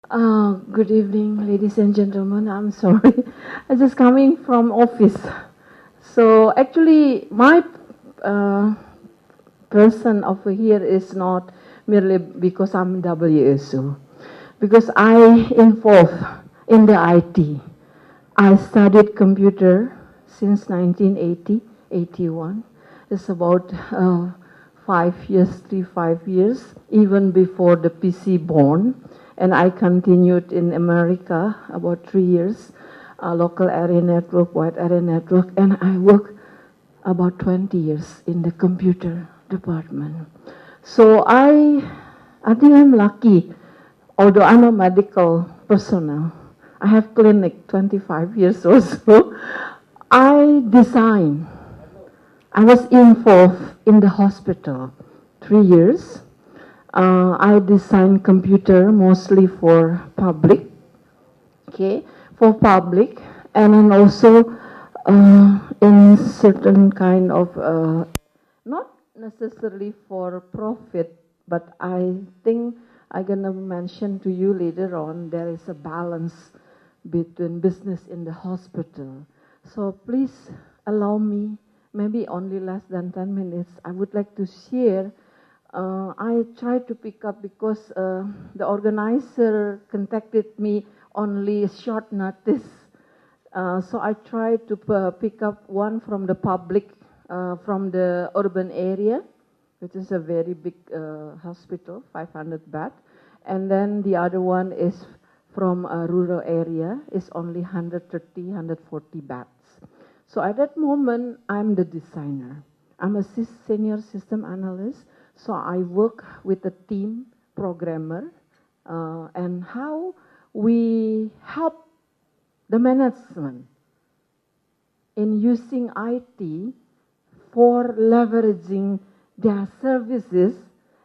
Good evening, ladies and gentlemen. I'm sorry. I'm just coming from office. So actually, my uh, person over here is not merely because I'm WSO, because I involved in the IT. I studied computer since 1980, 81. It's about 5 years, 5 years, even before the PC born. And I continued in America about 3 years, local area network, wide area network, and I worked about 20 years in the computer department. So I think I'm lucky, although I'm a medical personnel. I have clinic 25 years or so. I design. I was involved in the hospital 3 years. I design computer mostly for public, okay, for public, and then also in certain kind of not necessarily for profit, but I think I'm gonna mention to you later on there is a balance between business in the hospital. So please allow me maybe only less than 10 minutes. I would like to share. I tried to pick up because the organizer contacted me only short notice. So I tried to pick up one from the public, from the urban area, which is a very big hospital, 500 bed. And then the other one is from a rural area, is only 130, 140 beds. So at that moment, I'm the designer. I'm a senior system analyst, so I work with a team programmer and how we help the management in using IT for leveraging their services,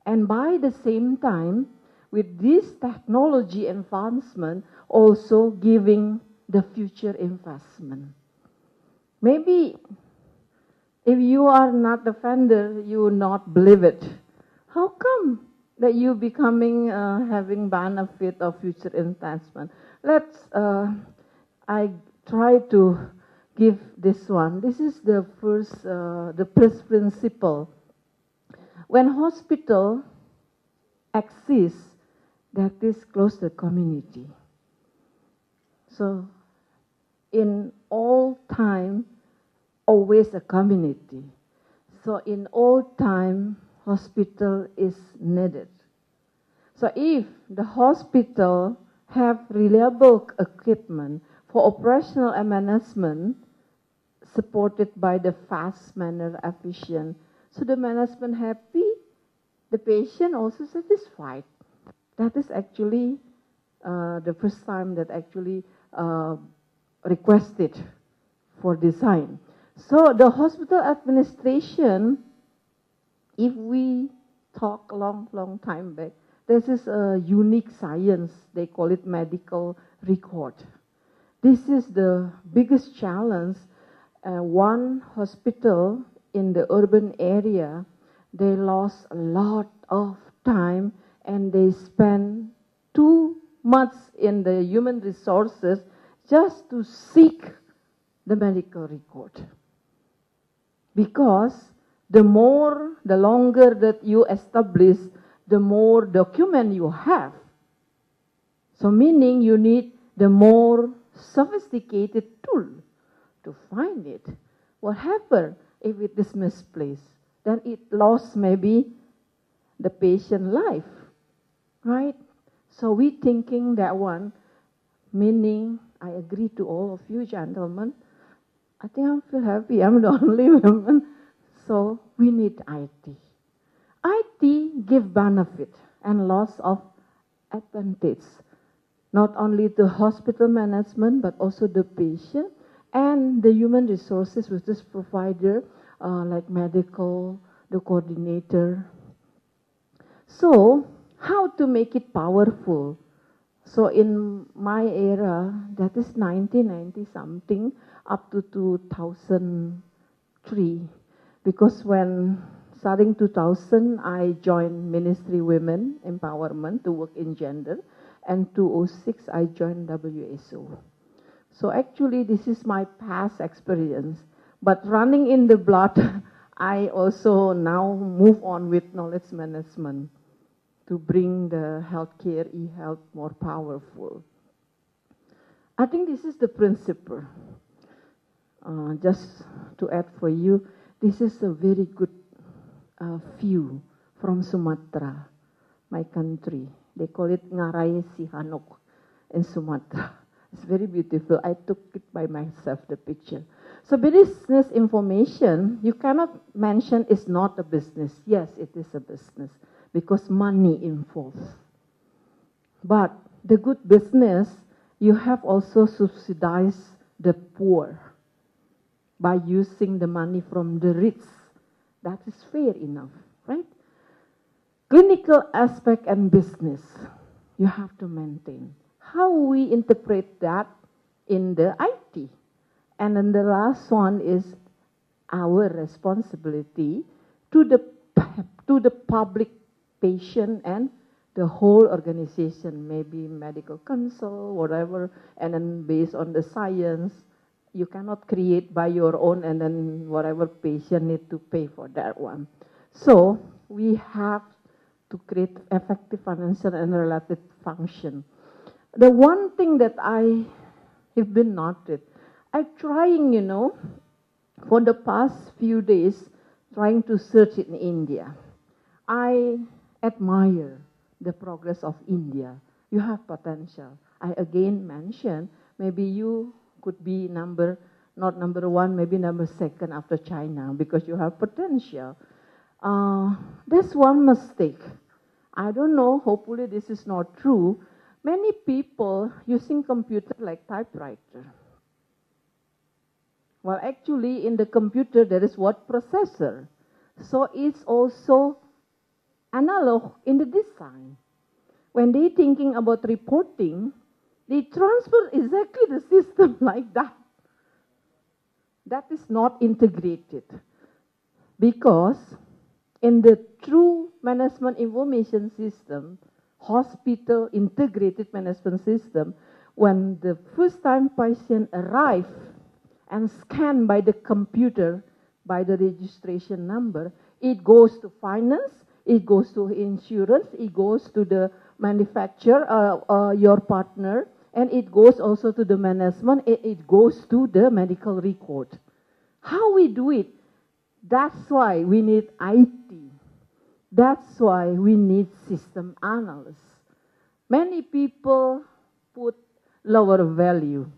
and by the same time, with this technology advancement, also giving the future investment. Maybe if you are not the vendor, you will not believe it. How come that you becoming having benefit of future investment? I try to give this one. This is the first principle. When hospital exists, that is close to the community. So in all time, always a community. So in all time, hospital is needed. So if the hospital have reliable equipment for operational and management, supported by the fast manner, efficient, so the management happy, the patient also satisfied. That is actually the first time that actually requested for design. So the hospital administration, if we talk long time back, this is a unique science. They call it medical record. This is the biggest challenge. One hospital in the urban area, they lost a lot of time and they spent too much in the human resources just to seek the medical record. Because the longer that you establish, the more document you have. So meaning you need the more sophisticated tool to find it. What happened if it is misplaced? Then it lost maybe the patient life, right? So we thinking that one, meaning I agree to all of you gentlemen. I think I feel happy. I'm the only woman. So we need IT. IT give benefit and loss of advantage, not only to hospital management, but also the patient and the human resources with this provider, like medical, the coordinator. So how to make it powerful? So in my era, that is 1990 something, up to 2003, because when starting 2000, I joined Ministry Women Empowerment to work in gender, and 2006 I joined WSO. So actually this is my past experience, but running in the blood, I also now move on with knowledge management to bring the healthcare, e-health more powerful. I think this is the principle. Just to add for you, this is a very good view from Sumatra, my country. They call it Ngarai Sihanouk in Sumatra. It's very beautiful. I took it by myself, the picture. So business information, you cannot mention it's not a business. Yes, it is a business because money involved. But the good business, you have also subsidized the poor by using the money from the rich. That is fair enough, right? Clinical aspect and business, you have to maintain. How we interpret that in the IT. And then the last one is our responsibility to the public, patient, and the whole organization, maybe medical council, whatever, and then based on the science, you cannot create by your own and then whatever patient need to pay for that one. So we have to create effective financial and related function. The one thing that I have been noted, I'm trying, for the past few days, trying to search in India. I admire the progress of India. You have potential. I again mention, maybe you could be not number one, maybe number second after China, because you have potential. There's one mistake. I don't know, hopefully this is not true. Many people using computer like typewriter. Well, actually in the computer there is what? Processor. So it's also analog in the design. When they thinking about reporting, they transfer exactly the system like that. That is not integrated. Because in the true management information system, hospital integrated management system, when the first time patient arrive and scanned by the computer, by the registration number, it goes to finance, it goes to insurance, it goes to the manufacturer, your partner, and it goes also to the management, it goes to the medical record. How we do it? That's why we need IT. That's why we need system analysts. Many people put lower value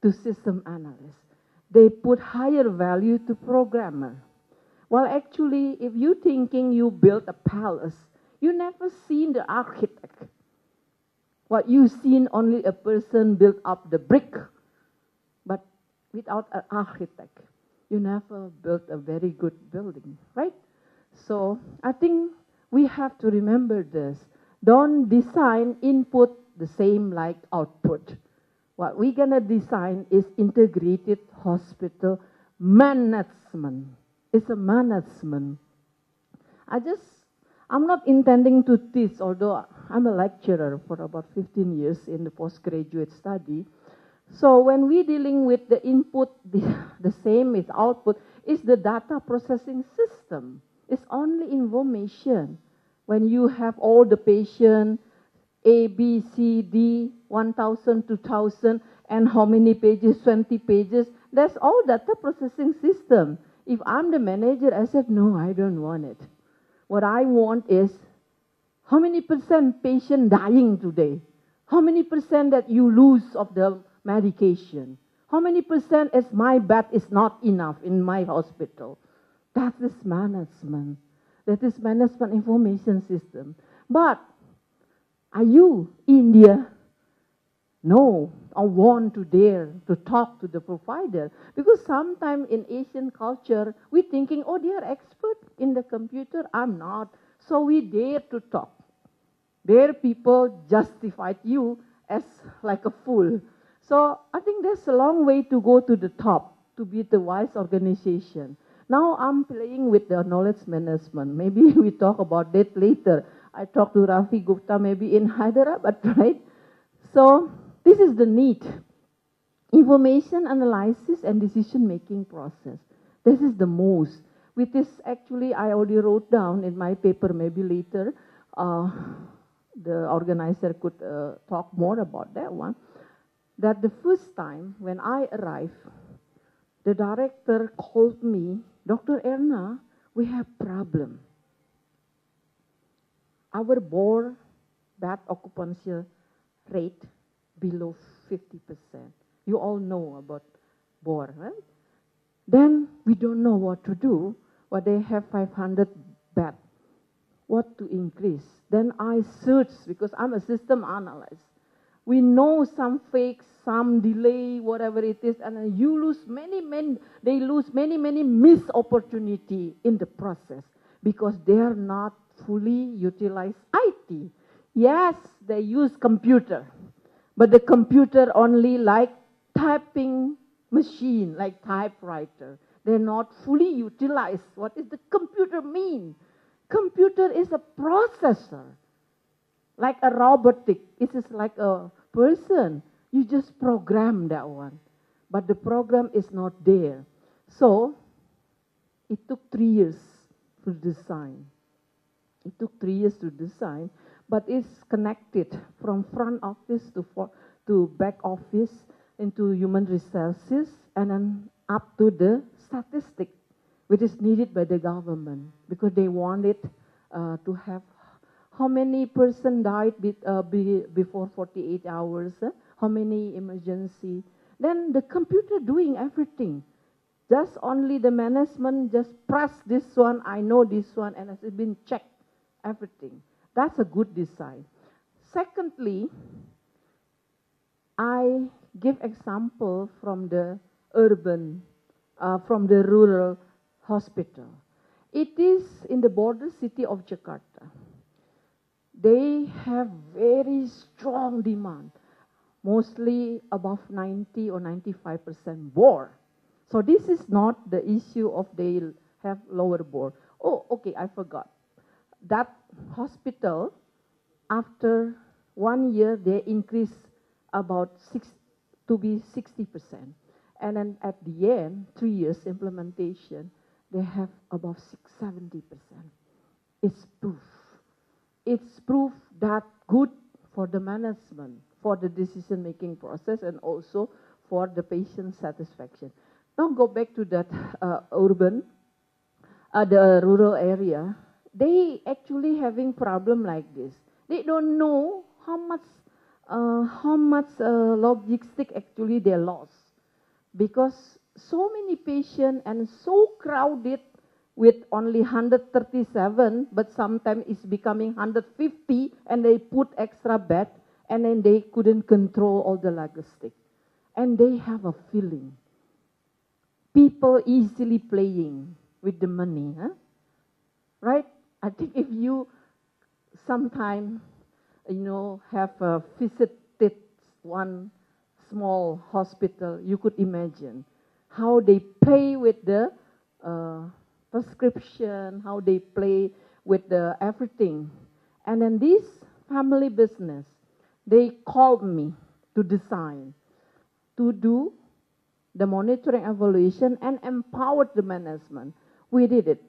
to system analysts. They put higher value to programmer. Well, actually, if you thinking you build a palace, you never seen the architect. What you seen only a person build up the brick, but without an architect, you never built a very good building, right? So I think we have to remember this. Don't design input the same like output. What we're gonna design is integrated hospital management. It's a management. I'm not intending to teach, although I'm a lecturer for about 15 years in the postgraduate study. So when we're dealing with the input, the same as output, is the data processing system. It's only information. When you have all the patient, A, B, C, D, 1,000, 2,000, and how many pages, 20 pages, that's all data processing system. If I'm the manager, I said, no, I don't want it. What I want is, how many % patient dying today? How many % that you lose of the medication? How many % is my bed is not enough in my hospital? That is management. That is management information system. But are you, India? No, I want to dare to talk to the provider. Because sometimes in Asian culture, we're thinking, oh, they are expert in the computer. I'm not. So we dare to talk. There people justified you as like a fool. So I think there's a long way to go to the top to be the wise organization. Now I'm playing with the knowledge management. Maybe we talk about that later. I talked to Rafi Gupta maybe in Hyderabad, right? So this is the need. Information analysis and decision-making process. This is the most. With this, actually, I already wrote down in my paper, maybe later, the organizer could talk more about that one, that the first time when I arrived, the director called me, Dr. Erna, we have problem. Our bore bed occupancy rate below 50%. You all know about bore, right? Then we don't know what to do, but they have 500 bed. What to increase? Then I searched, because I'm a system analyst. We know some fakes, some delay, whatever it is, and you lose they lose many missed opportunity in the process because they are not fully utilize IT. Yes, they use computer, but the computer only like typing machine, like typewriter. They're not fully utilized. What does the computer mean? Computer is a processor, like a robotic. It is like a person. You just program that one, but the program is not there. So it took 3 years to design. It took 3 years to design, but it's connected from front office to back office into human resources and then up to the statistic, which is needed by the government because they wanted to have how many person died before 48 hours, how many emergency. Then the computer doing everything. Just only the management just press this one, I know this one, and it's been checked, everything. That's a good design. Secondly, I give example from the urban, from the rural hospital. It is in the border city of Jakarta. They have very strong demand, mostly above 90 or 95% bore. So this is not the issue of they have lower bore. Oh, okay, I forgot. That hospital, after 1 year, they increase about to be 60%. And then at the end, 3 years implementation, they have above 70%. It's proof. It's proof that good for the management, for the decision-making process, and also for the patient satisfaction. Now go back to that urban, the rural area. They actually having problem like this. They don't know how much logistic actually they lost, because so many patients and so crowded with only 137, but sometimes it's becoming 150, and they put extra bed, and then they couldn't control all the logistic. And they have a feeling. People easily playing with the money, huh? Right? I think if you sometime, have visited one small hospital, you could imagine how they play with the prescription, how they play with the everything. And then this family business, they called me to design, to do the monitoring evaluation and empower the management. We did it.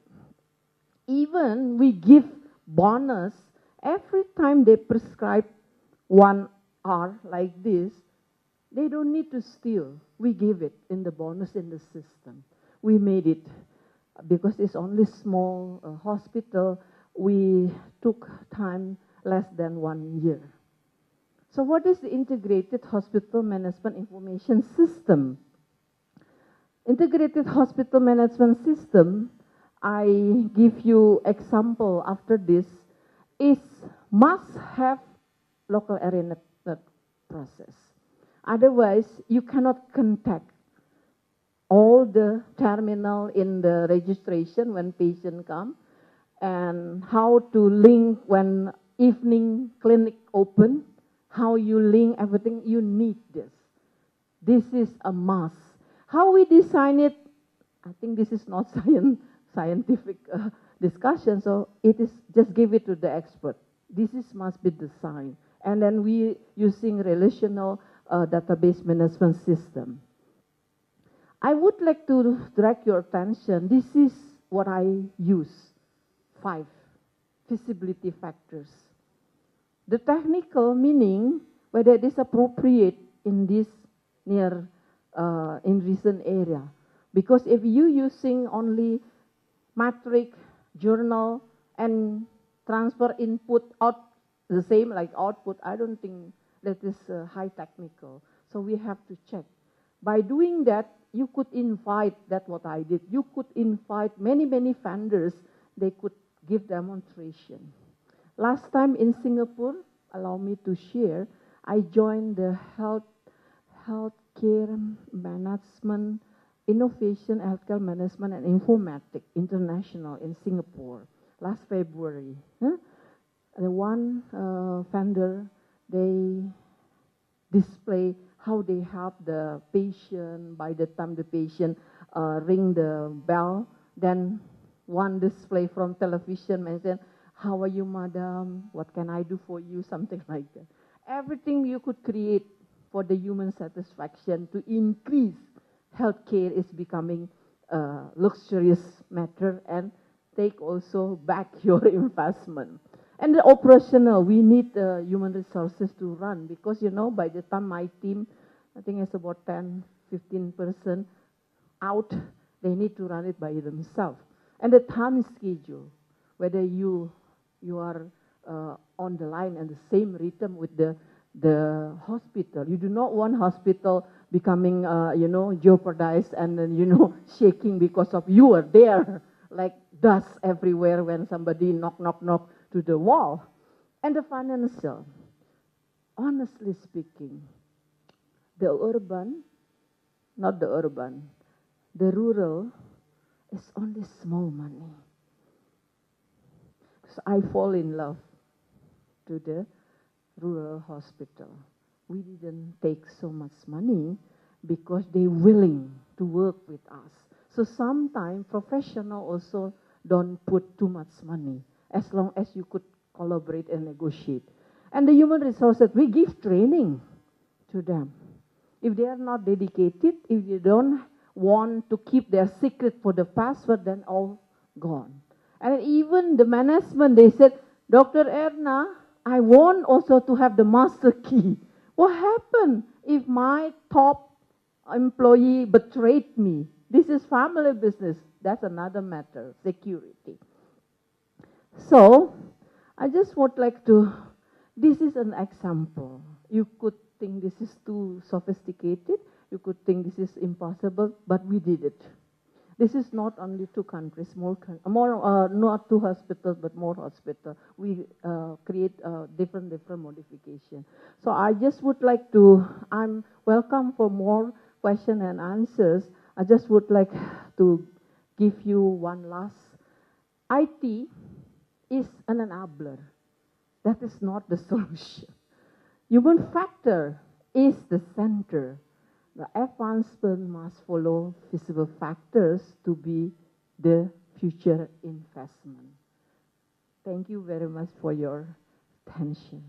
Even we give bonus every time they prescribe 1 hour like this. They don't need to steal. We give it in the bonus in the system. We made it because it's only small hospital. We took time less than 1 year. So what is the Integrated Hospital Management Information System? Integrated Hospital Management System, I give you example after this, is must have local area network process. Otherwise, you cannot contact all the terminal in the registration when patient come, and how to link when evening clinic open, how you link everything, you need this. This is a must. How we design it, I think this is not scientific discussion, so it is just give it to the expert. must be designed. And then we using relational database management system. I would like to direct your attention. This is what I use. 5 feasibility factors. The technical meaning whether it is appropriate in this near in recent area. Because if you using only metric, journal, and transfer input out the same like output, I don't think that is high technical. So we have to check. By doing that, you could invite, that's what I did, you could invite many vendors, they could give demonstration. Last time in Singapore, allow me to share, I joined the healthcare management, innovation, healthcare management and informatics international in Singapore last February. The one vendor, they display how they help the patient. By the time the patient ring the bell, then one display from television mentioned, "How are you, madam? What can I do for you?" Something like that. Everything you could create for the human satisfaction to increase healthcare is becoming a luxurious matter and take also back your investment. And the operational, we need human resources to run because, you know, by the time my team, I think it's about 10-15% out, they need to run it by themselves. And the time schedule, whether you are on the line and the same rhythm with the hospital. You do not want hospital becoming, jeopardized and then, shaking because of you are there, like dust everywhere when somebody knock to the wall. And the financial, honestly speaking, the rural is only small money. So I fall in love to the rural hospital. We didn't take so much money because they're willing to work with us. So sometimes professional also don't put too much money as long as you could collaborate and negotiate. And the human resources, we give training to them. If they are not dedicated, if they don't want to keep their secret for the password, then all gone. And even the management, they said, Dr. Erna, I want also to have the master key. What happened if my top employee betrayed me? This is family business. That's another matter, security. So, I just would like to, this is an example. You could think this is too sophisticated. You could think this is impossible, but we did it. This is not only 2 countries, not 2 hospitals, but more hospitals. We create different modification. So I just would like to, I'm welcome for more question and answers. I just would like to give you one last. IT is an enabler. That is not the solution. Human factor is the center. The advancement must follow feasible factors to be the future investment. Thank you very much for your attention.